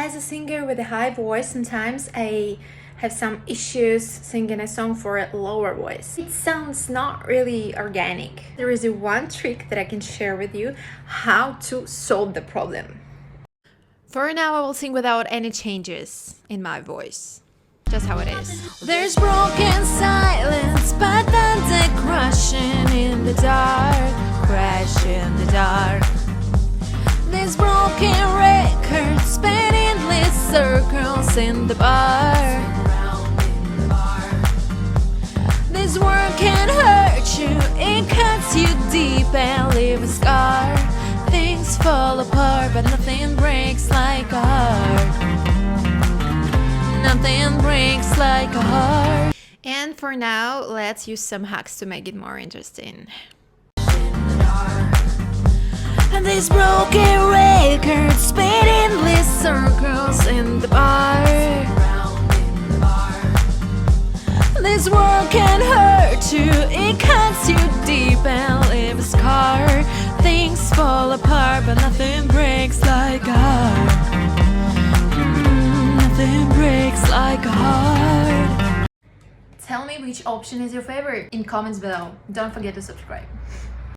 As a singer with a high voice, sometimes I have some issues singing a song for a lower voice. It sounds not really organic. There is one trick that I can share with you how to solve the problem. For now, I will sing without any changes in my voice. Just how it is. There's broken silence, but thunder crashing in the dark, crash in the dark. There's broken records, spin endless circles in the bar. This world can hurt you, it cuts you deep and leave a scar. Things fall apart, but nothing breaks like a heart. Nothing breaks like a heart. And for now, let's use some hacks to make it more interesting. And these broken records spin endless circles in the bar. This world can hurt you, it cuts you deep and leave a scar. Things fall apart, but nothing breaks like a heart. Nothing breaks like a heart. Tell me which option is your favorite in comments below. Don't forget to subscribe.